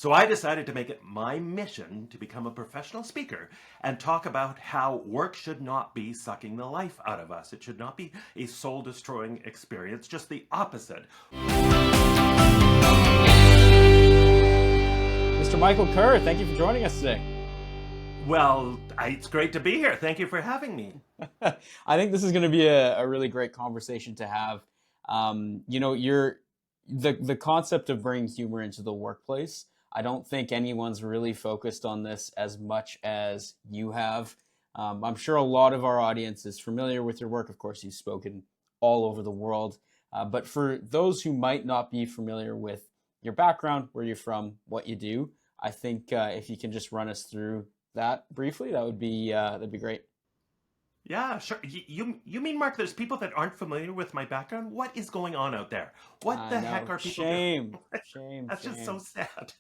So I decided to make it my mission to become a professional speaker and talk about how work should not be sucking the life out of us. It should not be a soul destroying experience, just the opposite. Mr. Michael Kerr, thank you for joining us today. Well, it's great to be here. Thank you for having me. I think this is going to be a really great conversation to have. You're the concept of bringing humor into the workplace. I don't think anyone's really focused on this as much as you have. I'm sure a lot of our audience is familiar with your work. Of course, you've spoken all over the world. But for those who might not be familiar with your background, where you're from, what you do, I think if you can just run us through that briefly, that'd be great. Yeah, sure. You mean, Mark, there's people that aren't familiar with my background? What is going on out there? What I the heck know. are people doing? Shame, shame, That's just so shame. sad.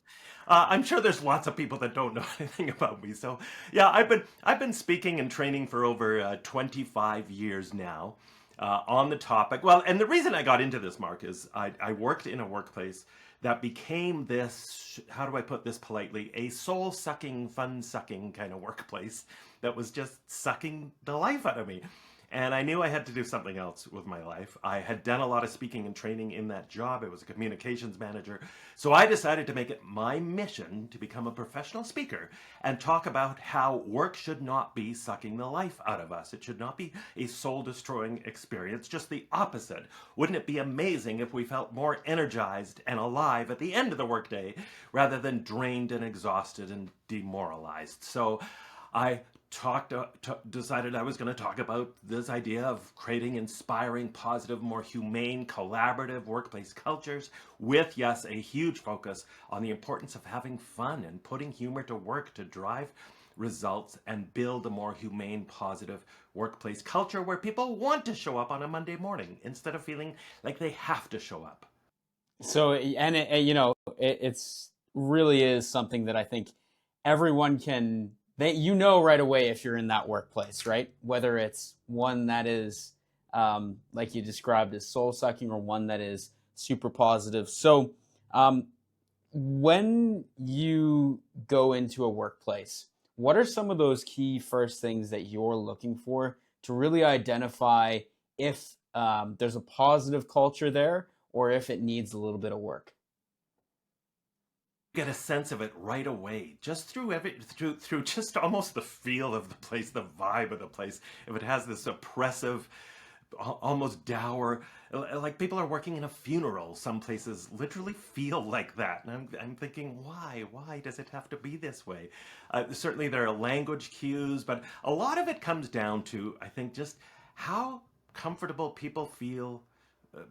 I'm sure there's lots of people that don't know anything about me. So yeah, I've been speaking and training for over 25 years now on the topic. Well, and the reason I got into this, Mark, is I worked in a workplace that became this. How do I put this politely? A soul sucking, fun sucking kind of workplace that was just sucking the life out of me. And I knew I had to do something else with my life. I had done a lot of speaking and training in that job. I was a communications manager. So I decided to make it my mission to become a professional speaker and talk about how work should not be sucking the life out of us. It should not be a soul destroying experience, just the opposite. Wouldn't it be amazing if we felt more energized and alive at the end of the workday rather than drained and exhausted and demoralized? So I decided I was going to talk about this idea of creating inspiring, positive, more humane, collaborative workplace cultures with, yes, a huge focus on the importance of having fun and putting humor to work to drive results and build a more humane, positive workplace culture where people want to show up on a Monday morning instead of feeling like they have to show up. So, and it's really is something that I think everyone can, right away if you're in that workplace, right? Whether it's one that is, like you described, as soul sucking, or one that is super positive. So, um, when you go into a workplace, what are some of those key first things that you're looking for to really identify if there's a positive culture there or if it needs a little bit of work? Get a sense of it right away, just through just almost the feel of the place, the vibe of the place. If it has this oppressive, almost dour, like people are working in a funeral, some places literally feel like that. And I'm thinking, why does it have to be this way? Certainly there are language cues, but a lot of it comes down to, I think, just how comfortable people feel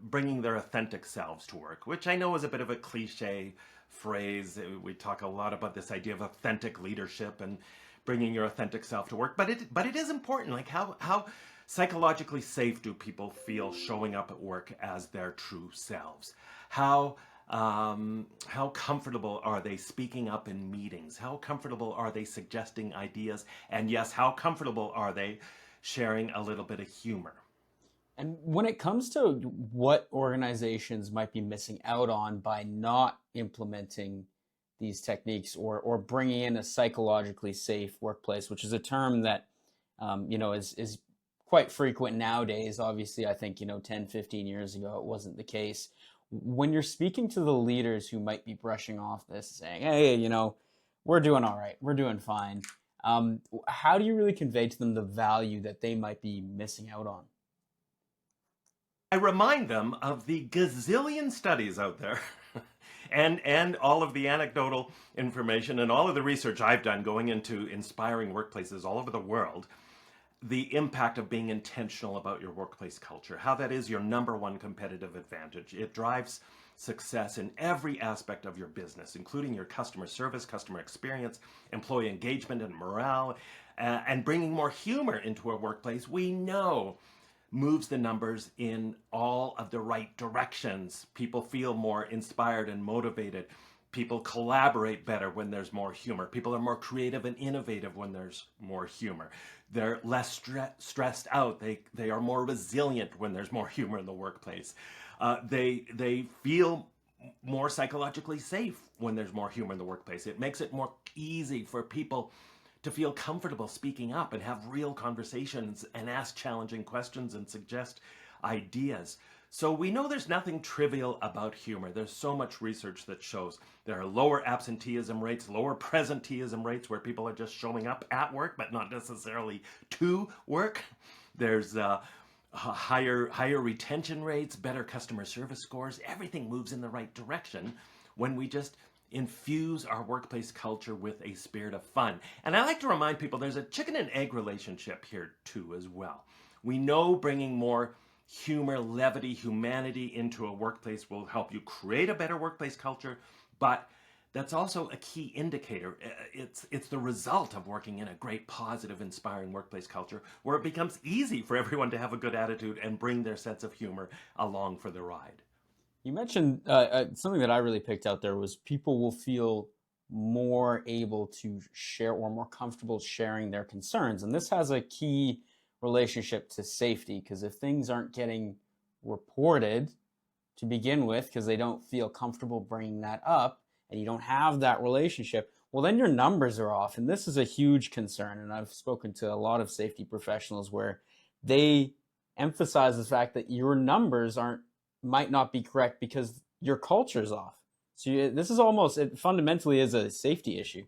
bringing their authentic selves to work, which I know is a bit of a cliche phrase. We talk a lot about this idea of authentic leadership and bringing your authentic self to work, but it is important. Like how psychologically safe do people feel showing up at work as their true selves? How comfortable are they speaking up in meetings? How comfortable are they suggesting ideas? And yes, how comfortable are they sharing a little bit of humor? And when it comes to what organizations might be missing out on by not implementing these techniques, or bringing in a psychologically safe workplace, which is a term that is quite frequent nowadays. Obviously, I think 10, 15 years ago it wasn't the case. When you're speaking to the leaders who might be brushing off this, saying, "Hey, we're doing all right, we're doing fine," how do you really convey to them the value that they might be missing out on? I remind them of the gazillion studies out there and all of the anecdotal information and all of the research I've done going into inspiring workplaces all over the world, the impact of being intentional about your workplace culture, how that is your number one competitive advantage. It drives success in every aspect of your business, including your customer service, customer experience, employee engagement and morale, and bringing more humor into a workplace. We know moves the numbers in all of the right directions. People feel more inspired and motivated. People collaborate better when there's more humor. People are more creative and innovative when there's more humor. They're less stressed out. They are more resilient when there's more humor in the workplace. They feel more psychologically safe when there's more humor in the workplace. It makes it more easy for people to feel comfortable speaking up and have real conversations and ask challenging questions and suggest ideas. So we know there's nothing trivial about humor. There's so much research that shows there are lower absenteeism rates, lower presenteeism rates where people are just showing up at work but not necessarily to work. There's higher retention rates, better customer service scores. Everything moves in the right direction when we just infuse our workplace culture with a spirit of fun. And I like to remind people there's a chicken and egg relationship here too as well. We know bringing more humor, levity, humanity into a workplace will help you create a better workplace culture, but that's also a key indicator. It's the result of working in a great, positive, inspiring workplace culture where it becomes easy for everyone to have a good attitude and bring their sense of humor along for the ride. You mentioned something that I really picked out there was people will feel more able to share or more comfortable sharing their concerns. And this has a key relationship to safety because if things aren't getting reported to begin with because they don't feel comfortable bringing that up and you don't have that relationship, well, then your numbers are off. And this is a huge concern. And I've spoken to a lot of safety professionals where they emphasize the fact that your numbers might not be correct because your culture's off. So this is almost, it fundamentally is a safety issue.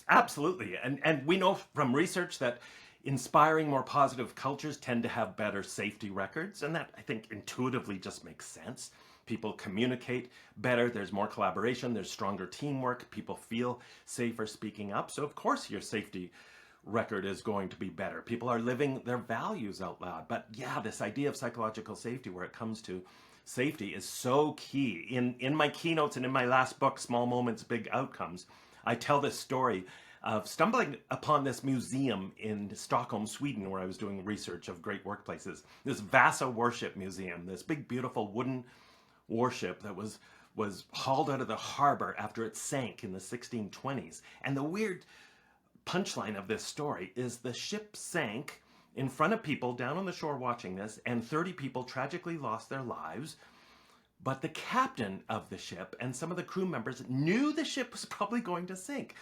Absolutely. And we know from research that inspiring more positive cultures tend to have better safety records. And that, I think, intuitively just makes sense. People communicate better. There's more collaboration. There's stronger teamwork. People feel safer speaking up. So, of course, your safety record is going to be better. People are living their values out loud. But yeah, this idea of psychological safety where it comes to safety is so key. In my keynotes and in my last book, Small Moments, Big Outcomes, I tell this story of stumbling upon this museum in Stockholm, Sweden, where I was doing research of great workplaces. This Vasa Warship Museum, this big, beautiful wooden warship that was hauled out of the harbor after it sank in the 1620s. And the weird punchline of this story is the ship sank in front of people down on the shore watching this, and 30 people tragically lost their lives. But the captain of the ship and some of the crew members knew the ship was probably going to sink.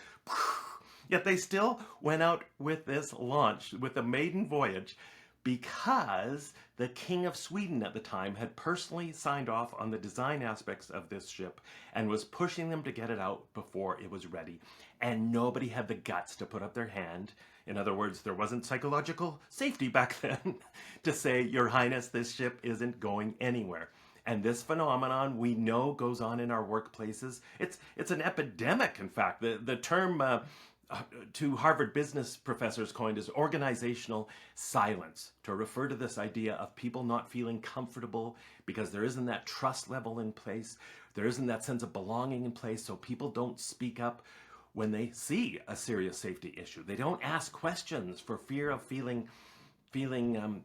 Yet they still went out with this launch, with a maiden voyage, because the King of Sweden at the time had personally signed off on the design aspects of this ship and was pushing them to get it out before it was ready. And nobody had the guts to put up their hand. In other words, there wasn't psychological safety back then to say, Your Highness, this ship isn't going anywhere. And this phenomenon we know goes on in our workplaces. It's an epidemic, in fact. The term to Harvard business professors coined as organizational silence to refer to this idea of people not feeling comfortable because there isn't that trust level in place. There isn't that sense of belonging in place, so people don't speak up when they see a serious safety issue. They don't ask questions for fear of feeling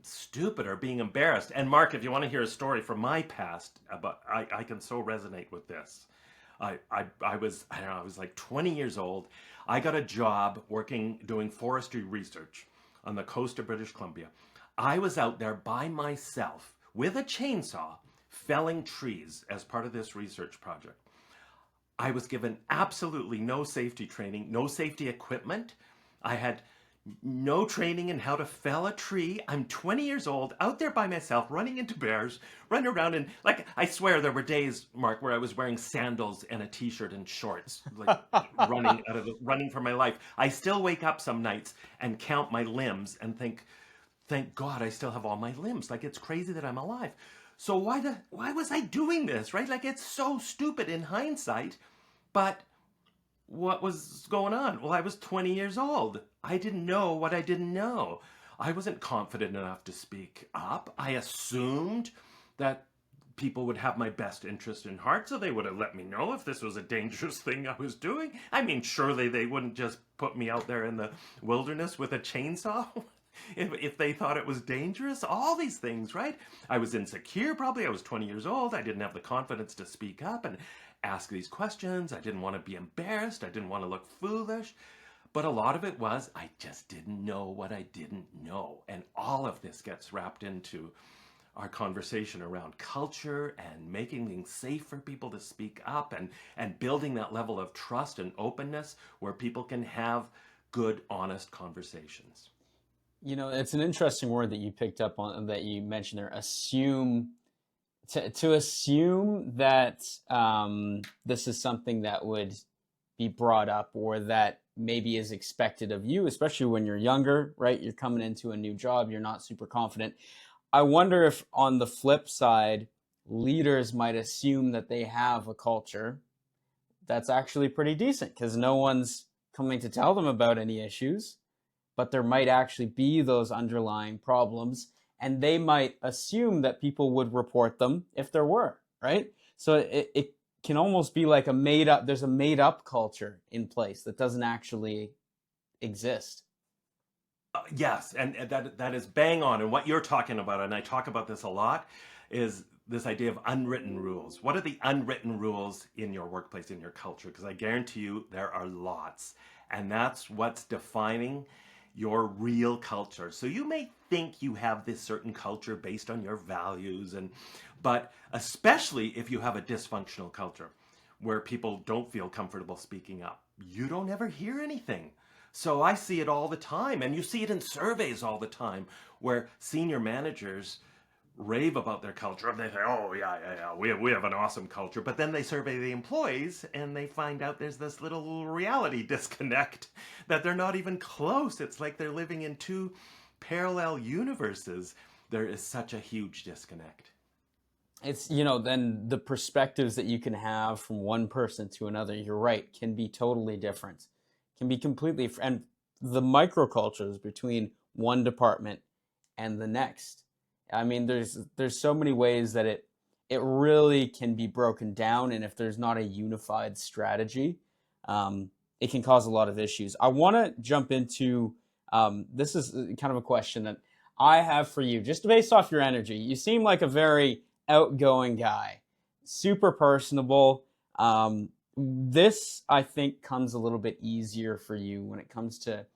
stupid or being embarrassed. And Mark, if you want to hear a story from my past, about I can so resonate with this. I was like 20 years old. I got a job doing forestry research on the coast of British Columbia. I was out there by myself with a chainsaw felling trees as part of this research project. I was given absolutely no safety training, no safety equipment. I had no training in how to fell a tree. I'm 20 years old, out there by myself, running into bears, running around, and like, I swear there were days, Mark, where I was wearing sandals and a t-shirt and shorts, like running for my life. I still wake up some nights and count my limbs and think, thank God I still have all my limbs. Like, it's crazy that I'm alive. So why was I doing this, right? Like, it's so stupid in hindsight, but what was going on? Well, I was 20 years old. I didn't know what I didn't know. I wasn't confident enough to speak up. I assumed that people would have my best interest in heart, so they would have let me know if this was a dangerous thing I was doing. I mean, surely they wouldn't just put me out there in the wilderness with a chainsaw if they thought it was dangerous. All these things, right? I was insecure, probably. I was 20 years old. I didn't have the confidence to speak up and ask these questions. I didn't want to be embarrassed. I didn't want to look foolish. But a lot of it was I just didn't know what I didn't know. And all of this gets wrapped into our conversation around culture and making things safe for people to speak up and building that level of trust and openness where people can have good, honest conversations. It's an interesting word that you picked up on, that you mentioned there, assume. To assume that this is something that would be brought up or that maybe is expected of you, especially when you're younger, right? You're coming into a new job, you're not super confident. I wonder if on the flip side, leaders might assume that they have a culture that's actually pretty decent because no one's coming to tell them about any issues, but there might actually be those underlying problems, and they might assume that people would report them if there were, right? So it can almost be like there's a made up culture in place that doesn't actually exist. Yes, and that is bang on. And what you're talking about, and I talk about this a lot, is this idea of unwritten rules. What are the unwritten rules in your workplace, in your culture? Because I guarantee you there are lots. And that's what's defining your real culture. So you may think you have this certain culture based on your values, but especially if you have a dysfunctional culture where people don't feel comfortable speaking up, you don't ever hear anything. So I see it all the time, and you see it in surveys all the time where senior managers rave about their culture. They say, "Oh yeah, we have an awesome culture," but then they survey the employees and they find out there's this little reality disconnect that they're not even close. It's like they're living in two parallel universes. There is such a huge disconnect. It's, then the perspectives that you can have from one person to another, you're right, can be totally different, can be completely, and the microcultures between one department and the next. I mean, there's so many ways that it really can be broken down, and if there's not a unified strategy, it can cause a lot of issues. I want to jump into this is kind of a question that I have for you, just based off your energy. You seem like a very outgoing guy, super personable. This, I think, comes a little bit easier for you when it comes to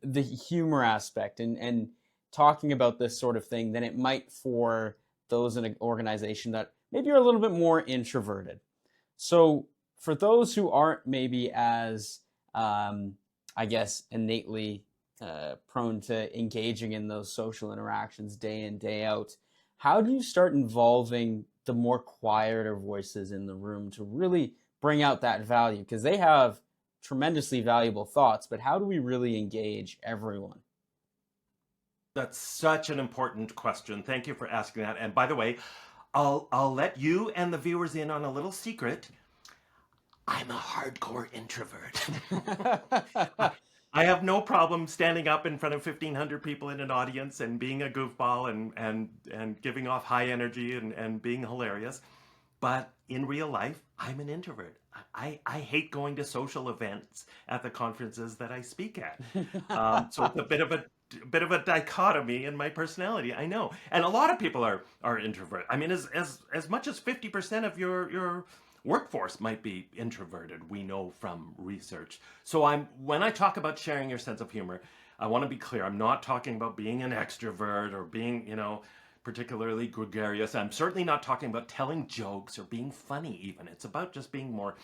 the humor aspect and talking about this sort of thing than it might for those in an organization that maybe are a little bit more introverted. So for those who aren't maybe as, I guess, innately prone to engaging in those social interactions day in, day out, how do you start involving the more quieter voices in the room to really bring out that value? Because they have tremendously valuable thoughts, but how do we really engage everyone? That's such an important question. Thank you for asking that. And by the way, I'll let you and the viewers in on a little secret. I'm a hardcore introvert. I have no problem standing up in front of 1,500 people in an audience and being a goofball and giving off high energy and being hilarious. But in real life, I'm an introvert. I hate going to social events at the conferences that I speak at. So it's a bit of a dichotomy in my personality. I know, and a lot of people are introvert. I mean, as much as 50% of your workforce might be introverted. We know from research. So when I talk about sharing your sense of humor, I want to be clear. I'm not talking about being an extrovert or being, particularly gregarious. I'm certainly not talking about telling jokes or being funny even. It's about just being more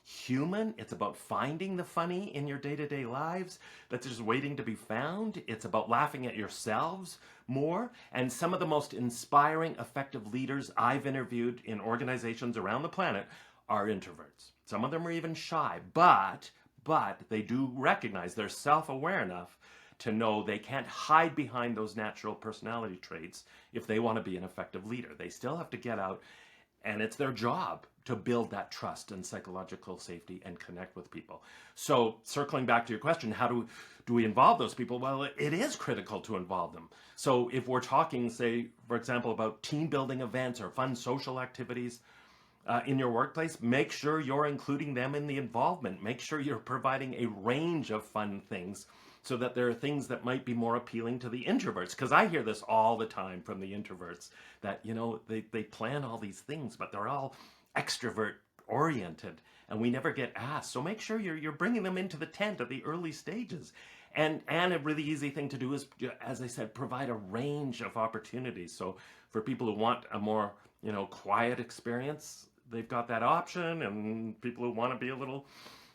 human. It's about finding the funny in your day-to-day lives that's just waiting to be found. It's about laughing at yourselves more. And some of the most inspiring, effective leaders I've interviewed in organizations around the planet are introverts. Some of them are even shy, but they do recognize, they're self-aware enough to know they can't hide behind those natural personality traits if they want to be an effective leader. They still have to get out, and it's their job to build that trust and psychological safety and connect with people. So circling back to your question, how do we involve those people? Well, it is critical to involve them. So if we're talking, say, for example, about team building events or fun social activities, in your workplace, make sure you're including them in the involvement. Make sure you're providing a range of fun things so that there are things that might be more appealing to the introverts. Because I hear this all the time from the introverts that, they plan all these things, but they're all extrovert oriented and we never get asked. So make sure you're bringing them into the tent at the early stages. And a really easy thing to do is, as I said, provide a range of opportunities. So for people who want a more, quiet experience, they've got that option. And people who want to be a little,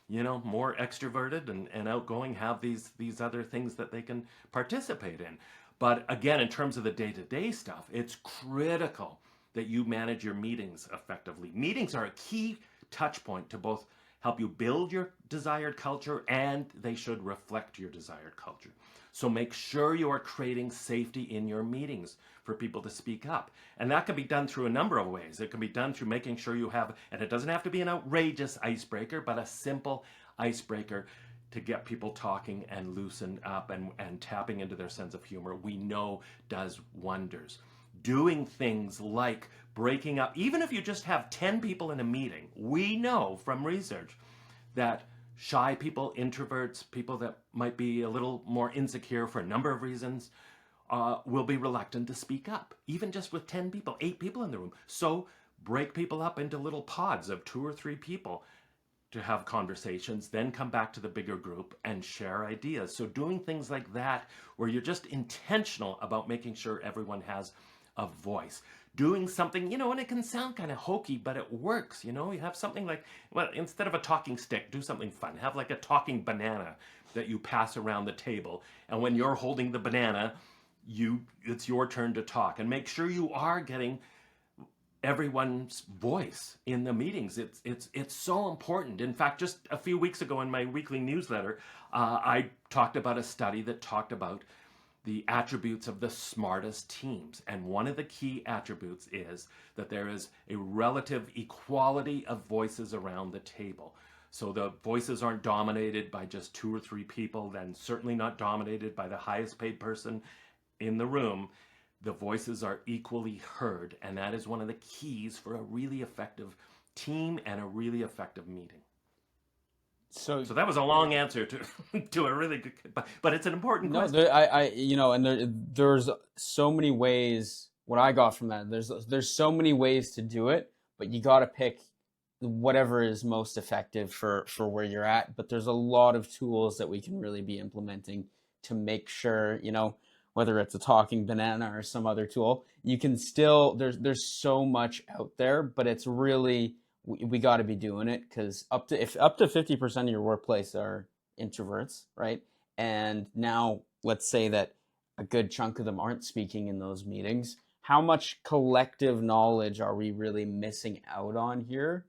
more extroverted and outgoing have these other things that they can participate in. But again, in terms of the day-to-day stuff, it's critical that you manage your meetings effectively. Meetings are a key touch point to both help you build your desired culture, and they should reflect your desired culture. So make sure you are creating safety in your meetings for people to speak up. And that can be done through a number of ways. It can be done through making sure you have, and it doesn't have to be an outrageous icebreaker, but a simple icebreaker to get people talking and loosen up and tapping into their sense of humor, we know does wonders. Doing things like breaking up, even if you just have 10 people in a meeting, we know from research that shy people, introverts, people that might be a little more insecure for a number of reasons, will be reluctant to speak up, even just with 10 people, 8 people in the room. So break people up into little pods of 2 or 3 people to have conversations, then come back to the bigger group and share ideas. So doing things like that, where you're just intentional about making sure everyone has a voice. Doing something, and it can sound kind of hokey, but it works, You have something like, well, instead of a talking stick, do something fun. Have like a talking banana that you pass around the table. And when you're holding the banana, it's your turn to talk. And make sure you are getting everyone's voice in the meetings. It's so important. In fact, just a few weeks ago in my weekly newsletter, I talked about a study that talked about the attributes of the smartest teams. And one of the key attributes is that there is a relative equality of voices around the table. So the voices aren't dominated by just 2 or 3 people, then certainly not dominated by the highest paid person in the room. The voices are equally heard, and that is one of the keys for a really effective team and a really effective meeting. So So that was a long answer to to a really good, but it's an important no, question. and there's so many ways. What I got from that, there's so many ways to do it, but you got to pick whatever is most effective for where you're at. But there's a lot of tools that we can really be implementing to make sure, whether it's a talking banana or some other tool, you can still, there's so much out there, but it's really, we got to be doing it, because if up to 50% of your workplace are introverts, right? And now let's say that a good chunk of them aren't speaking in those meetings. How much collective knowledge are we really missing out on here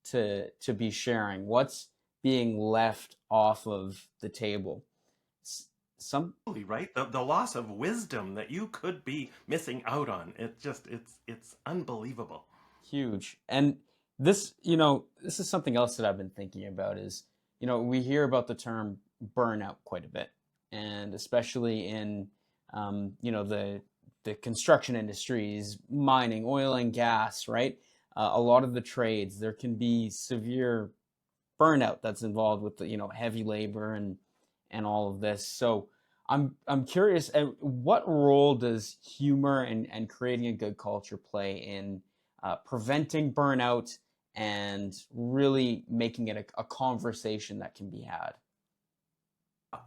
to be sharing? What's being left off of the table? Some Right, the loss of wisdom that you could be missing out on. It's unbelievable. huge. And this is something else that I've been thinking about is, we hear about the term burnout quite a bit, and especially in, the construction industries, mining, oil and gas, right? A lot of the trades, there can be severe burnout that's involved with the, heavy labor and all of this. So I'm curious, what role does humor and creating a good culture play in preventing burnout and really making it a conversation that can be had?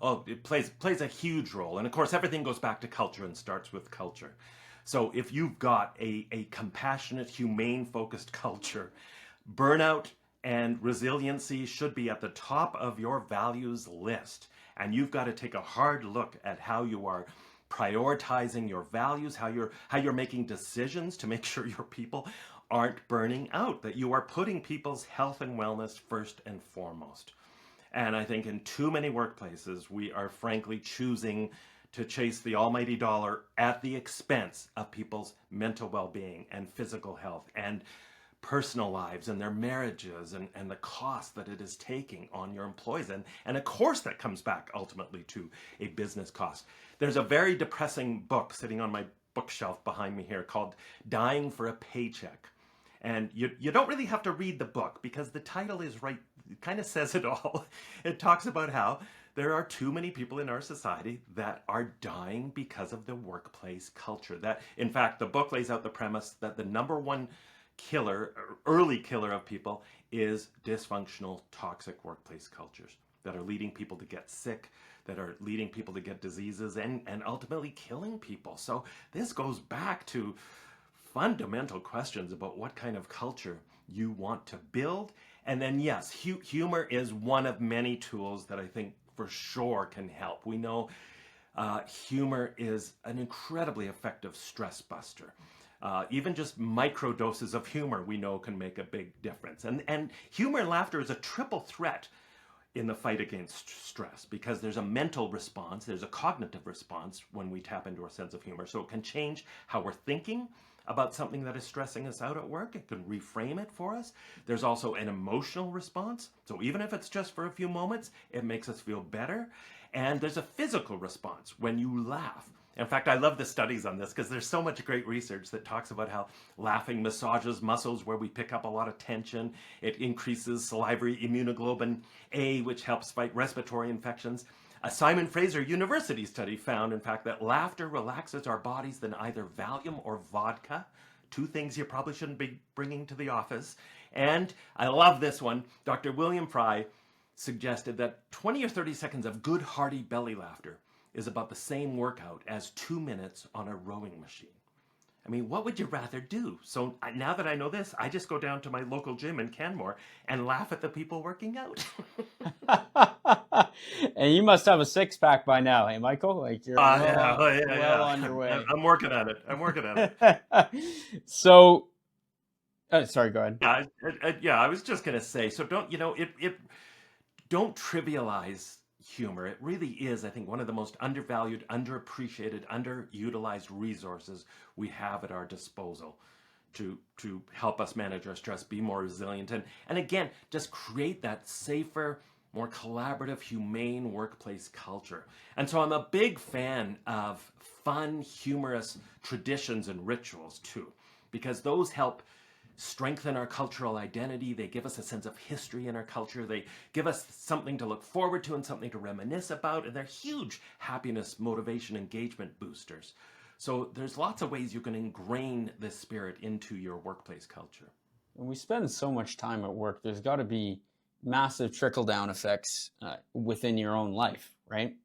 Oh, it plays a huge role, and of course, everything goes back to culture and starts with culture. So if you've got a compassionate, humane focused culture, burnout and resiliency should be at the top of your values list. And you've got to take a hard look at how you are prioritizing your values, how you're making decisions to make sure your people aren't burning out, that you are putting people's health and wellness first and foremost. And I think in too many workplaces, we are frankly choosing to chase the almighty dollar at the expense of people's mental well-being and physical health and personal lives and their marriages, and the cost that it is taking on your employees. And of course, that comes back ultimately to a business cost. There's a very depressing book sitting on my bookshelf behind me here called Dying for a Paycheck. And you don't really have to read the book, because the title is right, it kind of says it all. It talks about how there are too many people in our society that are dying because of the workplace culture. That, in fact, the book lays out the premise that the number one killer, early killer of people, is dysfunctional, toxic workplace cultures. that are leading people to get sick, that are leading people to get diseases, and ultimately killing people. So this goes back to fundamental questions about what kind of culture you want to build. And then, yes, humor is one of many tools that I think for sure can help. We know humor is an incredibly effective stress buster. Even just micro doses of humor we know can make a big difference. And humor and laughter is a triple threat in the fight against stress, because there's a mental response, there's a cognitive response when we tap into our sense of humor. So it can change how we're thinking about something that is stressing us out at work. It can reframe it for us. There's also an emotional response. So even if it's just for a few moments, it makes us feel better. And there's a physical response when you laugh. In fact, I love the studies on this because there's so much great research that talks about how laughing massages muscles where we pick up a lot of tension. It increases salivary immunoglobulin A, which helps fight respiratory infections. A Simon Fraser University study found, in fact, that laughter relaxes our bodies than either Valium or vodka. Two things you probably shouldn't be bringing to the office. And I love this one. Dr. William Fry suggested that 20 or 30 seconds of good, hearty belly laughter is about the same workout as 2 minutes on a rowing machine. I mean, what would you rather do? So now that I know this, I just go down to my local gym in Canmore and laugh at the people working out. And you must have a six-pack by now, hey, Michael? Like you're well Yeah. on your way. I'm working at it. I'm working at it. So, sorry, go ahead. Yeah, I was just gonna say. So don't trivialize humor. It really is, I think, one of the most undervalued, underappreciated, underutilized resources we have at our disposal to help us manage our stress, be more resilient, and again, just create that safer, more collaborative, humane workplace culture. And so I'm a big fan of fun, humorous traditions and rituals too, because those help strengthen our cultural identity. They give us a sense of history in our culture. They give us something to look forward to and something to reminisce about. And they're huge happiness, motivation, engagement boosters. So there's lots of ways you can ingrain this spirit into your workplace culture. When we spend so much time at work, there's got to be massive trickle-down effects within your own life, right?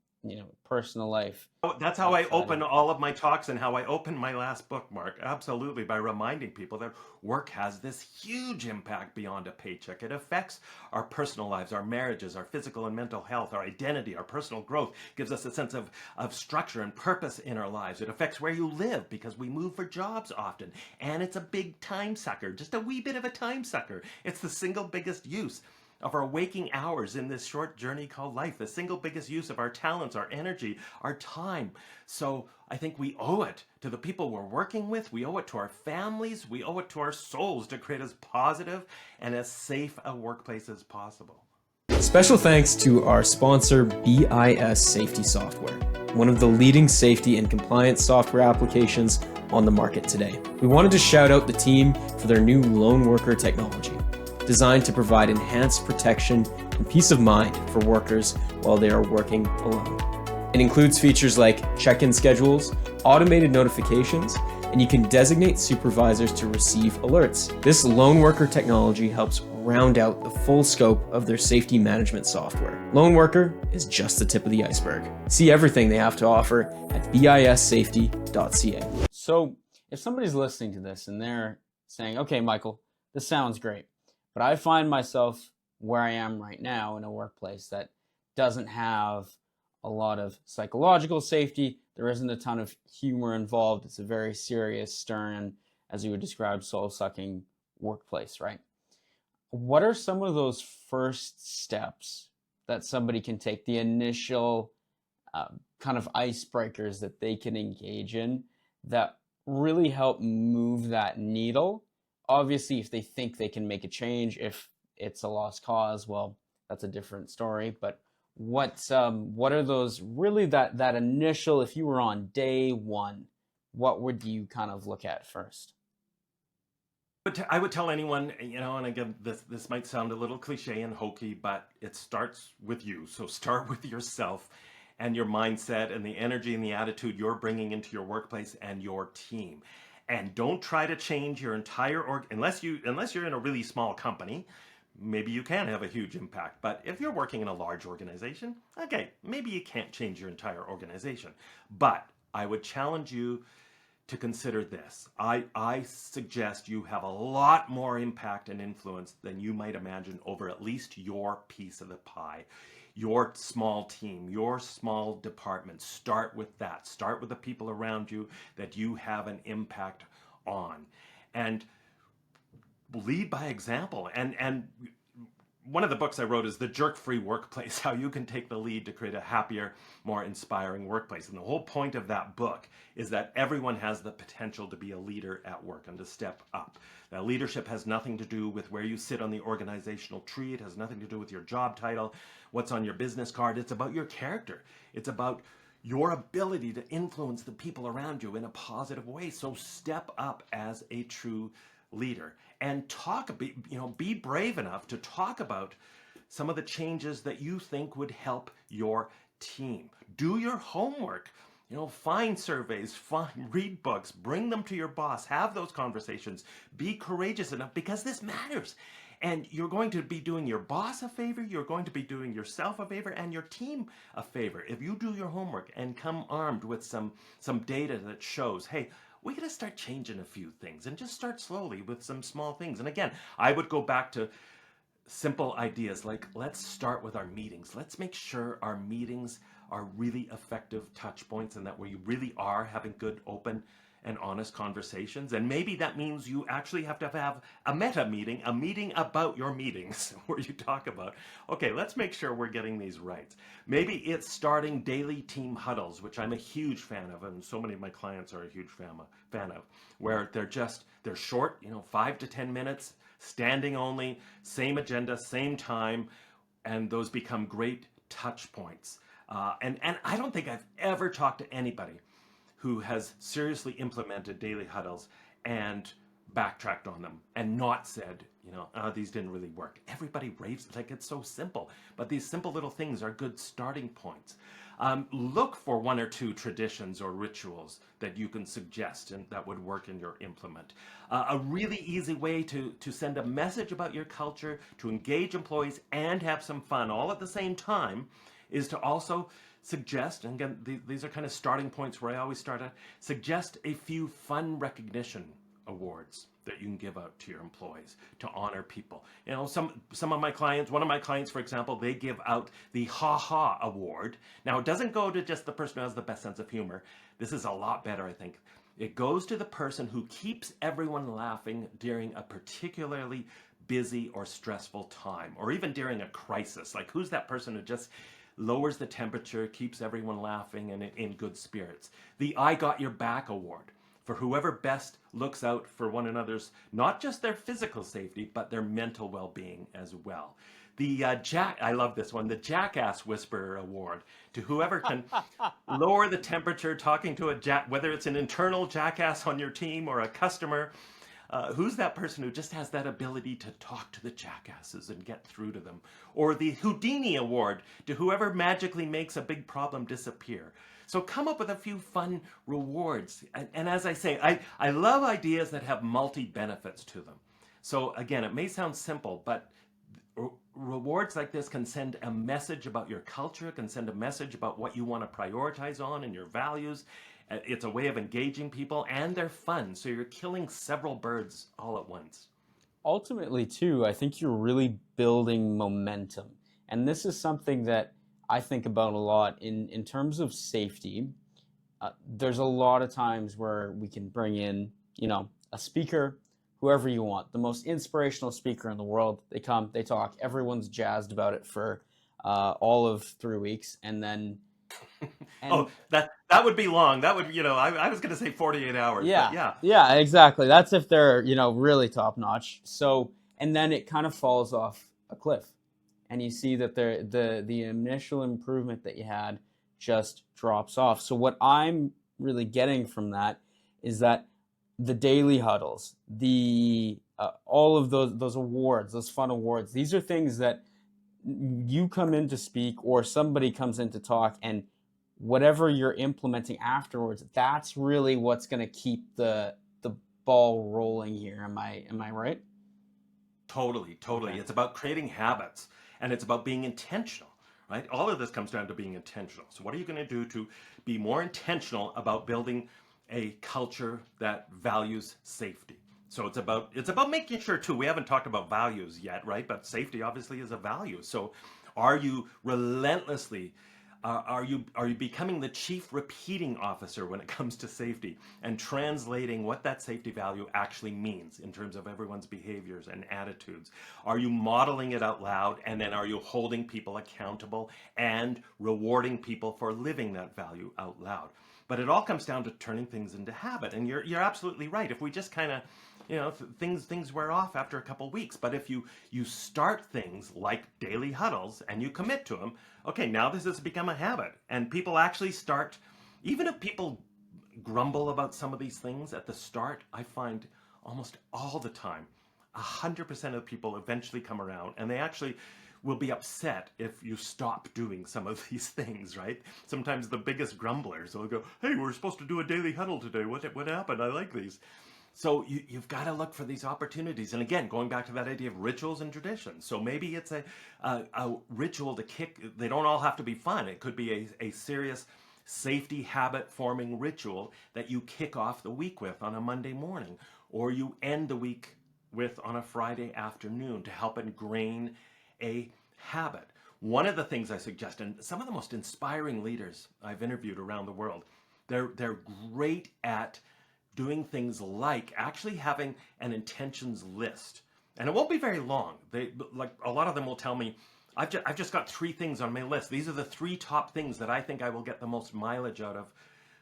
Personal life. That's how I open all of my talks and how I open my last book, Mark. Absolutely, by reminding people that work has this huge impact beyond a paycheck. It affects our personal lives, our marriages, our physical and mental health, our identity, our personal growth. It gives us a sense of structure and purpose in our lives. It affects where you live because we move for jobs often. And it's a big time sucker, just a wee bit of a time sucker. It's the single biggest use of our waking hours in this short journey called life, the single biggest use of our talents, our energy, our time. So I think we owe it to the people we're working with, we owe it to our families, we owe it to our souls to create as positive and as safe a workplace as possible. Special thanks to our sponsor, BIS Safety Software, one of the leading safety and compliance software applications on the market today. We wanted to shout out the team for their new lone worker technology, designed to provide enhanced protection and peace of mind for workers while they are working alone. It includes features like check-in schedules, automated notifications, and you can designate supervisors to receive alerts. This lone worker technology helps round out the full scope of their safety management software. Lone worker is just the tip of the iceberg. See everything they have to offer at bissafety.ca. So if somebody's listening to this and they're saying, okay, Michael, this sounds great, but I find myself where I am right now in a workplace that doesn't have a lot of psychological safety. There isn't a ton of humor involved. It's a very serious, stern, as you would describe, soul-sucking workplace, right? What are some of those first steps that somebody can take, the initial kind of icebreakers that they can engage in that really help move that needle? Obviously, if they think they can make a change, if it's a lost cause, well, that's a different story. But what are those really that initial, if you were on day one, what would you kind of look at first? I would tell anyone, and again, this might sound a little cliche and hokey, but it starts with you. So start with yourself and your mindset and the energy and the attitude you're bringing into your workplace and your team. And don't try to change your entire unless you're in a really small company. maybe you can have a huge impact. But if you're working in a large organization, okay, maybe you can't change your entire organization. But I would challenge you to consider this. I suggest you have a lot more impact and influence than you might imagine over at least your piece of the pie, your small team, your small department. Start with that. Start with the people around you that you have an impact on. And lead by example. And one of the books I wrote is The Jerk-Free Workplace, how you can take the lead to create a happier, more inspiring workplace. And the whole point of that book is that everyone has the potential to be a leader at work and to step up. Now, leadership has nothing to do with where you sit on the organizational tree. It has nothing to do with your job title, what's on your business card. It's about your character. It's about your ability to influence the people around you in a positive way. So step up as a true leader and be brave enough to talk about some of the changes that you think would help your team. Do your homework. Find surveys, read books, bring them to your boss, have those conversations, be courageous enough, because this matters. And you're going to be doing your boss a favor, you're going to be doing yourself a favor, and your team a favor if you do your homework and come armed with some data that shows, hey, we got to start changing a few things, and just start slowly with some small things. And again, I would go back to simple ideas like, let's start with our meetings. Let's make sure our meetings are really effective touch points and that we really are having good, open, and honest conversations. And maybe that means you actually have to have a meta meeting, a meeting about your meetings where you talk about, okay, let's make sure we're getting these right. Maybe it's starting daily team huddles, which I'm a huge fan of, and so many of my clients are a huge fan of, where they're short, 5 to 10 minutes, standing only, same agenda, same time, and those become great touch points. And I don't think I've ever talked to anybody who has seriously implemented daily huddles and backtracked on them and not said, these didn't really work. Everybody raves, like it's so simple, but these simple little things are good starting points. Look for 1 or 2 traditions or rituals that you can suggest and that would work in your implement. A really easy way to send a message about your culture, to engage employees and have some fun all at the same time, is to also suggest, and again, these are kind of starting points where I always start at, suggest a few fun recognition awards that you can give out to your employees to honor people. Some of my clients, one of my clients, for example, they give out the Ha Ha Award. Now, it doesn't go to just the person who has the best sense of humor. This is a lot better, I think. It goes to the person who keeps everyone laughing during a particularly busy or stressful time, or even during a crisis. Like, who's that person who just lowers the temperature, keeps everyone laughing and in good spirits? The I Got Your Back Award, for whoever best looks out for one another's, not just their physical safety, but their mental well-being as well. The I love this one, the Jackass Whisperer Award, to whoever can lower the temperature talking to whether it's an internal jackass on your team or a customer. Who's that person who just has that ability to talk to the jackasses and get through to them? Or the Houdini Award, to whoever magically makes a big problem disappear. So come up with a few fun rewards. And as I say, I love ideas that have multi-benefits to them. So again, it may sound simple, but rewards like this can send a message about your culture, can send a message about what you want to prioritize on and your values. It's a way of engaging people, and they're fun. So you're killing several birds all at once. Ultimately, too, I think you're really building momentum. And this is something that I think about a lot in terms of safety. There's a lot of times where we can bring in, a speaker, whoever you want, the most inspirational speaker in the world. They come, they talk, everyone's jazzed about it for all of 3 weeks, and then that would be long. That would, I was going to say 48 hours. Yeah, but yeah, exactly. That's if they're really top notch. So, and then it kind of falls off a cliff, and you see that the initial improvement that you had just drops off. So what I'm really getting from that is that the daily huddles, the all of those awards, those fun awards, these are things that you come in to speak or somebody comes in to talk, and whatever you're implementing afterwards, that's really what's going to keep the ball rolling here. Am I right? Totally, totally. Okay. It's about creating habits and it's about being intentional, right? All of this comes down to being intentional. So, what are you going to do to be more intentional about building a culture that values safety? So it's about making sure too. We haven't talked about values yet, right? But safety obviously is a value. So, are you relentlessly are you becoming the chief repeating officer when it comes to safety and translating what that safety value actually means in terms of everyone's behaviors and attitudes? Are you modeling it out loud, and then are you holding people accountable and rewarding people for living that value out loud? But it all comes down to turning things into habit. And you're absolutely right. If we just kind of, things wear off after a couple weeks. But if you start things like daily huddles and you commit to them, okay, now this has become a habit, and people actually start. Even if people grumble about some of these things at the start, I find almost all the time, 100% of people eventually come around, and they actually will be upset if you stop doing some of these things, right? Sometimes the biggest grumblers will go, "Hey, we're supposed to do a daily huddle today. What happened? I like these." So you've got to look for these opportunities. And again, going back to that idea of rituals and traditions. So maybe it's a ritual to kick. They don't all have to be fun. It could be a serious safety habit forming ritual that you kick off the week with on a Monday morning, or you end the week with on a Friday afternoon to help ingrain a habit. One of the things I suggest, and some of the most inspiring leaders I've interviewed around the world, they're great at doing things like actually having an intentions list. And it won't be very long. They, like, a lot of them will tell me, I've just got 3 things on my list. These are the 3 top things that I think I will get the most mileage out of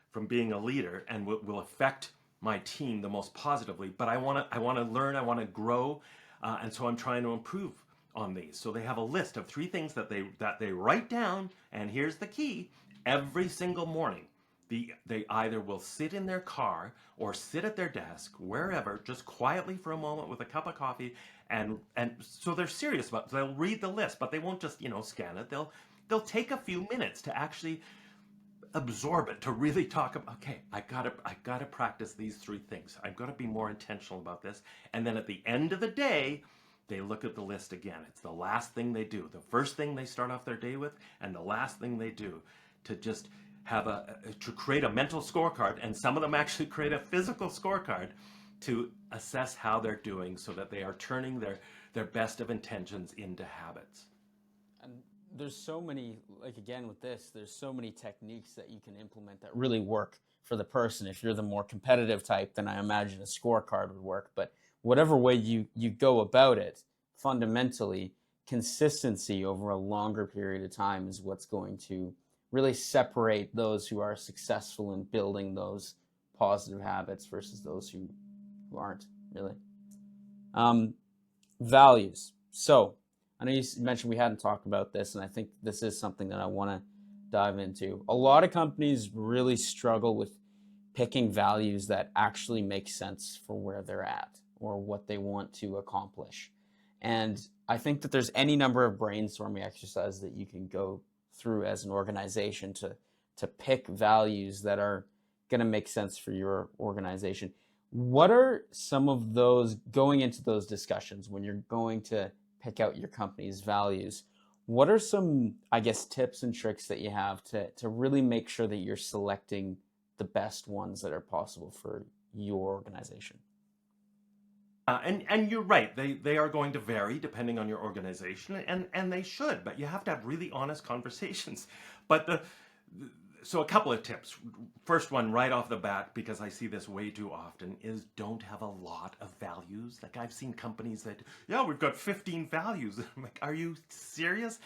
from being a leader and will affect my team the most positively. But I want to learn, I want to grow, and so I'm trying to improve on these. So they have a list of 3 things that they write down, and here's the key: every single morning. They either will sit in their car or sit at their desk, wherever, just quietly for a moment with a cup of coffee, and so they're serious about it. They'll read the list, but they won't just scan it. They'll take a few minutes to actually absorb it, to really talk about, okay, I gotta practice these 3 things. I've got to be more intentional about this. And then at the end of the day, they look at the list again. It's the last thing they do, the first thing they start off their day with, and the last thing they do, to just to create a mental scorecard. And some of them actually create a physical scorecard to assess how they're doing, so that they are turning their best of intentions into habits. And there's so many, like, again with this, there's so many techniques that you can implement that really work for the person. If you're the more competitive type, then I imagine a scorecard would work. But whatever way you go about it, fundamentally, consistency over a longer period of time is what's going to really separate those who are successful in building those positive habits versus those who aren't, really. Values. So I know you mentioned we hadn't talked about this, and I think this is something that I want to dive into. A lot of companies really struggle with picking values that actually make sense for where they're at or what they want to accomplish. And I think that there's any number of brainstorming exercises that you can go through as an organization to pick values that are going to make sense for your organization. What are some of those, going into those discussions when you're going to pick out your company's values, what are some, I guess, tips and tricks that you have to really make sure that you're selecting the best ones that are possible for your organization? And you're right. They are going to vary depending on your organization, and they should. But you have to have really honest conversations. But so a couple of tips. First one, right off the bat, because I see this way too often, is don't have a lot of values. Like, I've seen companies that, yeah, we've got 15 values. I'm like, are you serious?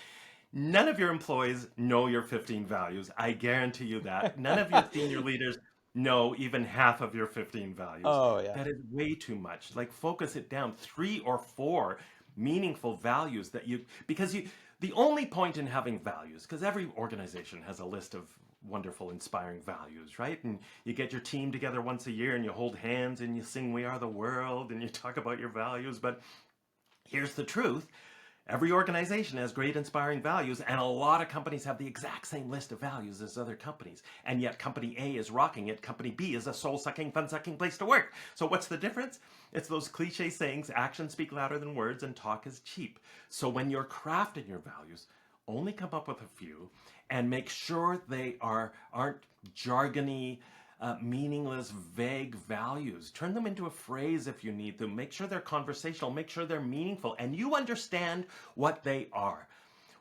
None of your employees know your 15 values. I guarantee you that. None of your senior leaders know even half of your 15 values. Oh, yeah. That is way too much. Like, focus it down. 3 or 4 meaningful values that the only point in having values, because every organization has a list of wonderful, inspiring values, right? And you get your team together once a year and you hold hands and you sing "We Are the World" and you talk about your values. But here's the truth. Every organization has great inspiring values, and a lot of companies have the exact same list of values as other companies. And yet company A is rocking it, company B is a soul-sucking, fun-sucking place to work. So what's the difference? It's those cliche sayings, actions speak louder than words and talk is cheap. So when you're crafting your values, only come up with a few and make sure they aren't jargony, meaningless, vague values. Turn them into a phrase if you need them. Make sure they're conversational. Make sure they're meaningful, and you understand what they are.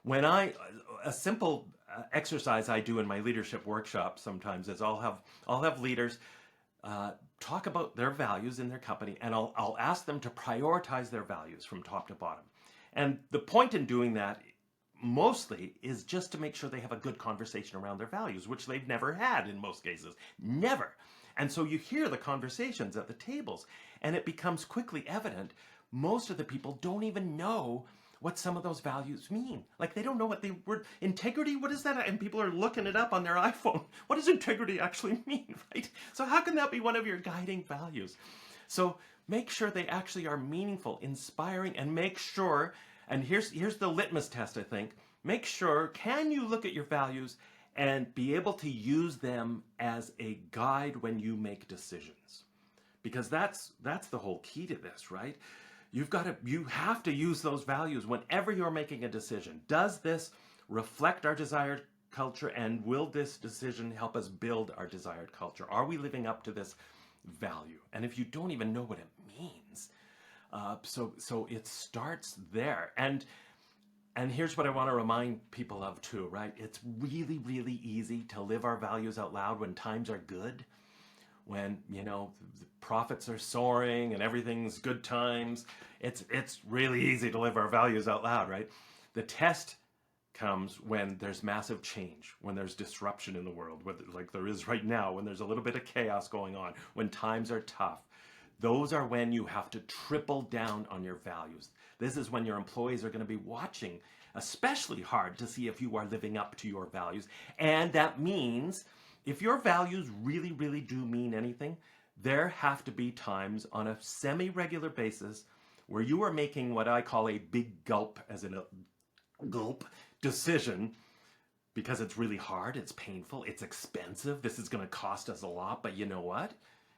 A simple exercise I do in my leadership workshops sometimes is I'll have leaders talk about their values in their company, and I'll ask them to prioritize their values from top to bottom. And the point in doing that mostly is just to make sure they have a good conversation around their values, which they've never had in most cases. Never. And so you hear the conversations at the tables, and it becomes quickly evident most of the people don't even know what some of those values mean. Like, they don't know what the word integrity, what is that? And people are looking it up on their iPhone. What does integrity actually mean, right? So how can that be one of your guiding values? So make sure they actually are meaningful, inspiring, and make sure, and here's the litmus test, I think. Make sure, can you look at your values and be able to use them as a guide when you make decisions? Because that's the whole key to this, right? You have to use those values whenever you're making a decision. Does this reflect our desired culture, and will this decision help us build our desired culture? Are we living up to this value? And if you don't even know what it means, so it starts there. And here's what I want to remind people of too, right? It's really, really easy to live our values out loud when times are good, when, the profits are soaring and everything's good times. It's really easy to live our values out loud, right? The test comes when there's massive change, when there's disruption in the world, like there is right now, when there's a little bit of chaos going on, when times are tough. Those are when you have to triple down on your values. This is when your employees are going to be watching especially hard to see if you are living up to your values. And that means if your values really, really do mean anything, there have to be times on a semi-regular basis where you are making what I call a big gulp, as in a gulp decision, because it's really hard, it's painful, it's expensive, this is going to cost us a lot. But you know what?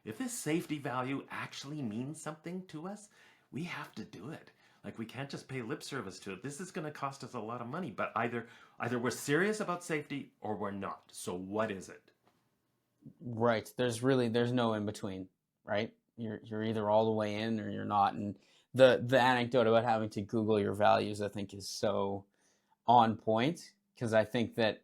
If this safety value actually means something to us, we have to do it. Like, we can't just pay lip service to it. This is going to cost us a lot of money, but either we're serious about safety or we're not. So what is it? Right. There's no in between, right? You're either all the way in or you're not. And the anecdote about having to Google your values, I think, is so on point, because I think that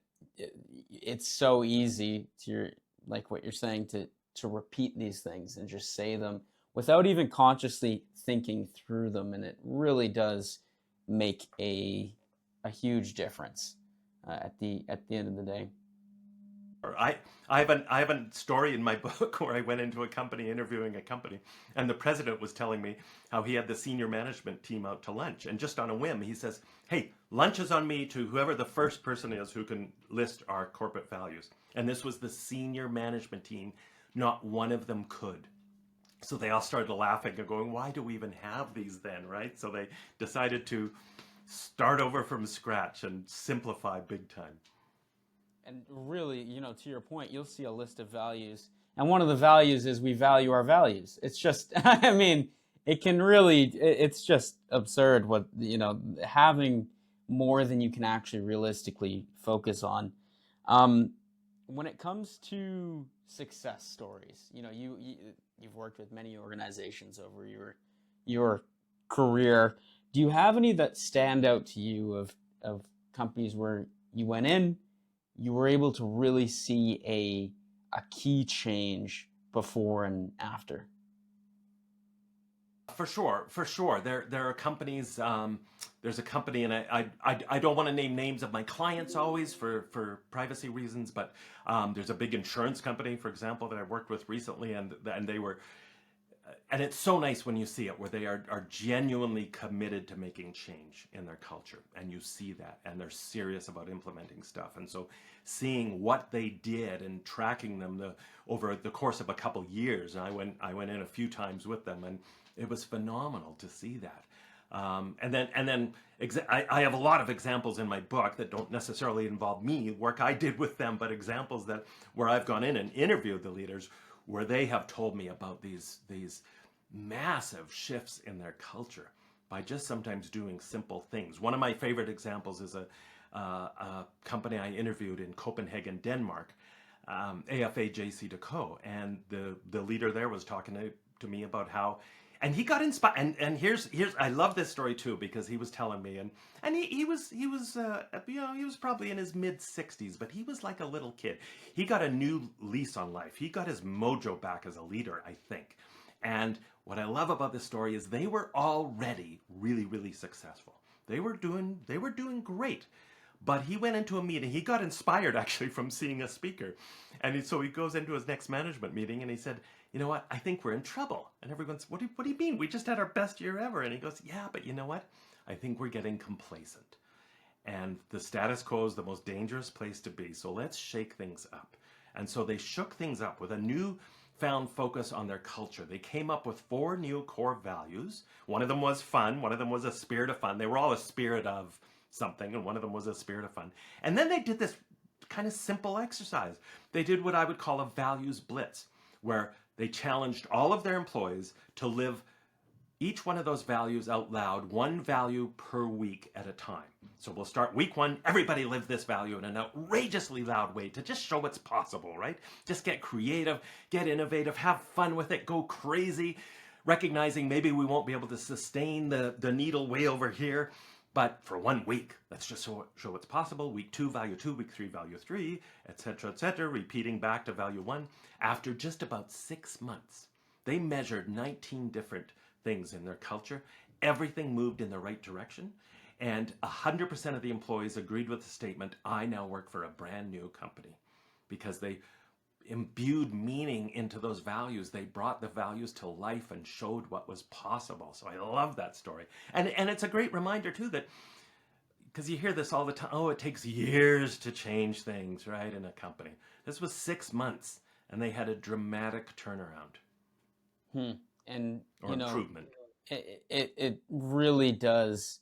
it's so easy to, like what you're saying, to repeat these things and just say them without even consciously thinking through them, and it really does make a huge difference at the end of the day. I have a story in my book where I went into a company, interviewing a company, and the president was telling me how he had the senior management team out to lunch, and just on a whim he says, "Hey, lunch is on me to whoever the first person is who can list our corporate values." And this was the senior management team. Not one of them could. So they all started laughing and going, "Why do we even have these then?" Right? So they decided to start over from scratch and simplify big time. And really, to your point, you'll see a list of values, and one of the values is we value our values. It's just, I mean, it's just absurd what, having more than you can actually realistically focus on. When it comes to success stories, you've worked with many organizations over your career. Do you have any that stand out to you of companies where you went in, you were able to really see a key change before and after? For sure. There are companies. There's a company, and I don't want to name names of my clients always for privacy reasons, but there's a big insurance company, for example, that I worked with recently, and they were. And it's so nice when you see it, where they are genuinely committed to making change in their culture, and you see that, and they're serious about implementing stuff. And so seeing what they did and tracking them over the course of a couple years, and I went in a few times with them, and it was phenomenal to see that. I have a lot of examples in my book that don't necessarily involve me, work I did with them, but examples that where I've gone in and interviewed the leaders where they have told me about these massive shifts in their culture by just sometimes doing simple things. One of my favorite examples is a company I interviewed in Copenhagen, Denmark, AFA JC Deco, and the leader there was talking to me about how, and he got inspired. And here's I love this story too because he was telling me, and he was he was probably in his mid-60s, but he was like a little kid. He got a new lease on life. He got his mojo back as a leader, I think. And what I love about this story is they were already really, really successful. They were doing great. But he went into a meeting. He got inspired actually from seeing a speaker. And so he goes into his next management meeting and he said, you know what, I think we're in trouble. And everyone's, what do you mean? We just had our best year ever. And he goes, yeah, but you know what? I think we're getting complacent. And the status quo is the most dangerous place to be. So let's shake things up. And so they shook things up with a new found focus on their culture. They came up with 4 new core values. One of them was fun. One of them was a spirit of fun. They were all a spirit of something, and one of them was a spirit of fun. And then they did this kind of simple exercise. They did what I would call a values blitz, where they challenged all of their employees to live each one of those values out loud, one value per week at a time. So we'll start week 1, everybody live this value in an outrageously loud way to just show what's possible, right? Just get creative, get innovative, have fun with it, go crazy, recognizing maybe we won't be able to sustain the needle way over here. But for 1 week, let's just show what's possible. Week 2, value 2, week 3, value 3, etc., repeating back to value 1. After just about 6 months, they measured 19 different things in their culture. Everything moved in the right direction. And 100% of the employees agreed with the statement, I now work for a brand new company, because they imbued meaning into those values. They brought the values to life and showed what was possible. So I love that story. And it's a great reminder too that, because you hear this all the time, oh, it takes years to change things, right, in a company. This was 6 months and they had a dramatic turnaround. And or improvement. It really does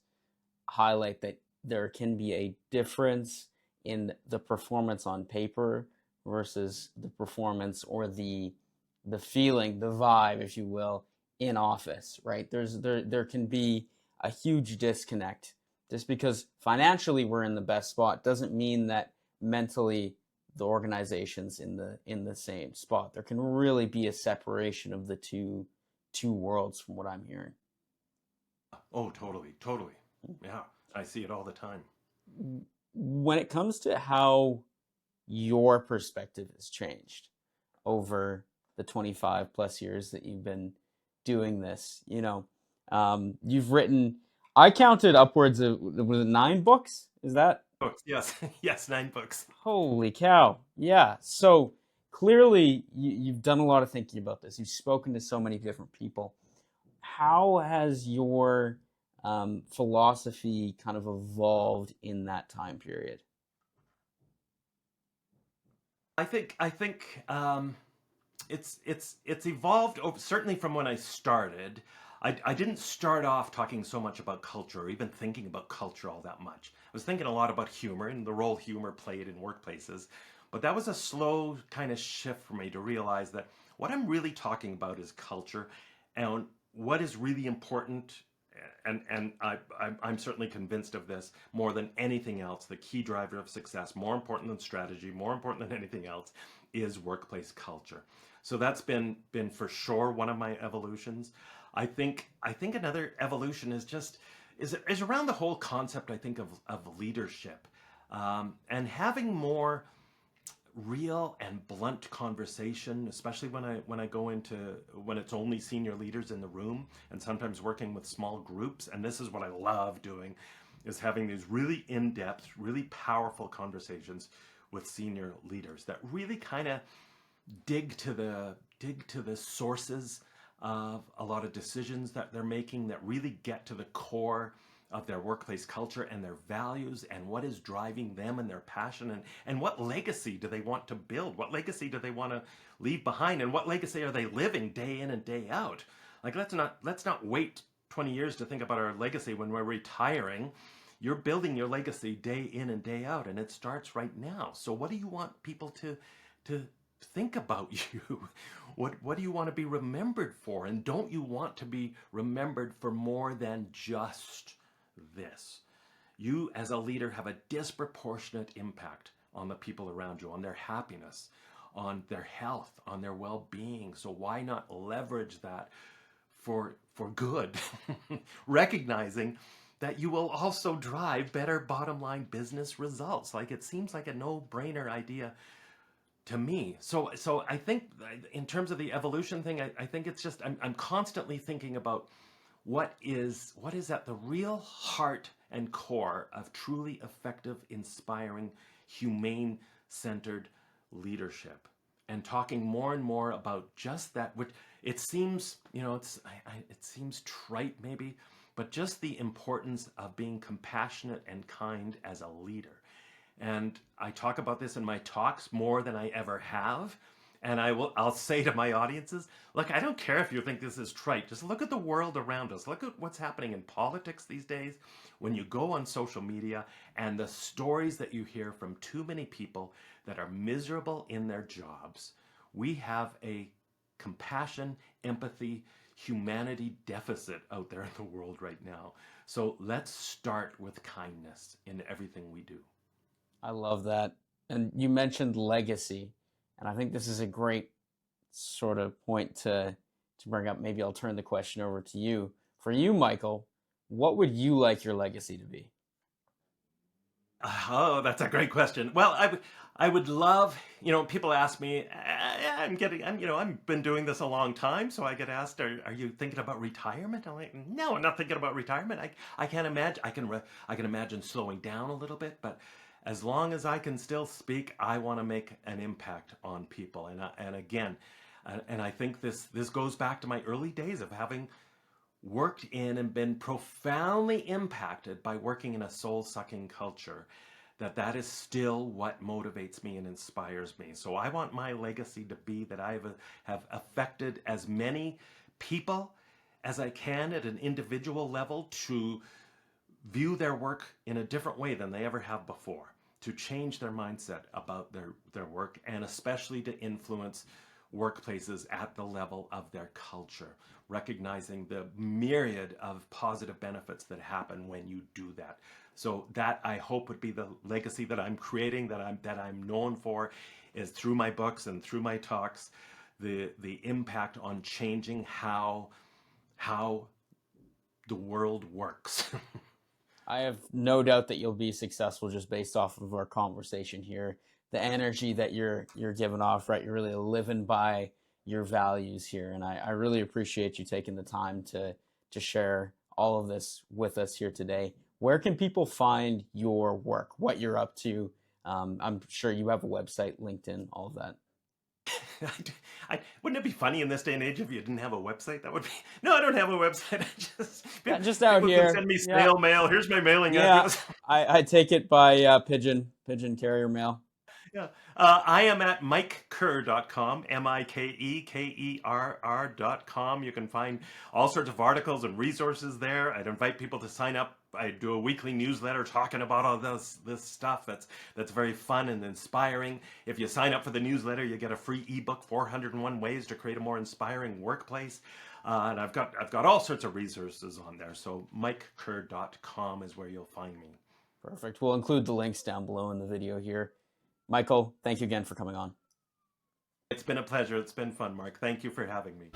highlight that there can be a difference in the performance on paper versus the performance or the feeling, the vibe, if you will, in office, right? There can be a huge disconnect. Just because financially we're in the best spot doesn't mean that mentally the organization's in the same spot. There can really be a separation of the two worlds, from what I'm hearing. Oh, totally. Yeah, I see it all the time. When it comes to how your perspective has changed over the 25 plus years that you've been doing this, you've written, I counted upwards of, was it 9 books? Is that? Books, yes. Yes, 9 books. Holy cow. Yeah. So clearly you've done a lot of thinking about this. You've spoken to so many different people. How has your philosophy kind of evolved in that time period? I think it's evolved certainly from when I started. I didn't start off talking so much about culture or even thinking about culture all that much. I was thinking a lot about humor and the role humor played in workplaces. But that was a slow kind of shift for me to realize that what I'm really talking about is culture, and what is really important, and I'm certainly convinced of this more than anything else, the key driver of success, more important than strategy, more important than anything else, is workplace culture. So that's been for sure one of my evolutions. I think another evolution is around the whole concept, I think, of leadership, and having more real and blunt conversation, especially when I go into when it's only senior leaders in the room, and sometimes working with small groups. And this is what I love doing, is having these really in-depth, really powerful conversations with senior leaders that really kind of dig to the sources of a lot of decisions that they're making, that really get to the core of their workplace culture and their values and what is driving them and their passion, and what legacy do they want to build? What legacy do they want to leave behind? And what legacy are they living day in and day out? Like, let's not wait 20 years to think about our legacy when we're retiring. You're building your legacy day in and day out, and it starts right now. So what do you want people to think about you? What do you want to be remembered for? And don't you want to be remembered for more than just this? You as a leader have a disproportionate impact on the people around you, on their happiness, on their health, on their well-being. So why not leverage that for good, recognizing that you will also drive better bottom line business results. Like, it seems like a no-brainer idea to me. So I think in terms of the evolution thing, I think it's just, I'm constantly thinking about what is at the real heart and core of truly effective, inspiring, humane-centered leadership, and talking more and more about just that, which it seems, it seems trite maybe, but just the importance of being compassionate and kind as a leader. And I talk about this in my talks more than I ever have. And I'll say to my audiences, look, I don't care if you think this is trite. Just look at the world around us. Look at what's happening in politics these days. When you go on social media and the stories that you hear from too many people that are miserable in their jobs, we have a compassion, empathy, humanity deficit out there in the world right now. So let's start with kindness in everything we do. I love that. And you mentioned legacy, and I think this is a great sort of point to bring up. Maybe I'll turn the question over to you. For you, Michael, what would you like your legacy to be? Oh, that's a great question. Well, I would love, people ask me, I've been doing this a long time, so I get asked, are you thinking about retirement? I'm like, no, I'm not thinking about retirement. I can't imagine, I can imagine slowing down a little bit, but as long as I can still speak, I want to make an impact on people. And again, and I think this goes back to my early days of having worked in and been profoundly impacted by working in a soul-sucking culture, that is still what motivates me and inspires me. So I want my legacy to be that I have affected as many people as I can at an individual level to view their work in a different way than they ever have before, to change their mindset about their work, and especially to influence workplaces at the level of their culture, recognizing the myriad of positive benefits that happen when you do that. So that, I hope, would be the legacy that I'm creating, that I'm known for, is through my books and through my talks, the impact on changing how the world works. I have no doubt that you'll be successful just based off of our conversation here. The energy that you're giving off, right? You're really living by your values here. And I really appreciate you taking the time to share all of this with us here today. Where can people find your work, what you're up to? I'm sure you have a website, LinkedIn, all of that. Wouldn't it be funny in this day and age if you didn't have a website? That would be, no, I don't have a website. Just out people here. can send me snail mail. Here's my mailing Yeah, address. I take it by pigeon carrier mail. Yeah. I am at mikekerr.com, MikeKerr.com. You can find all sorts of articles and resources there. I'd invite people to sign up. I do a weekly newsletter talking about all this stuff that's very fun and inspiring. If you sign up for the newsletter, you get a free ebook, 401 Ways to Create a More Inspiring Workplace. And I've got all sorts of resources on there. So mikekerr.com is where you'll find me. Perfect. We'll include the links down below in the video here. Michael, thank you again for coming on. It's been a pleasure. It's been fun, Mark. Thank you for having me.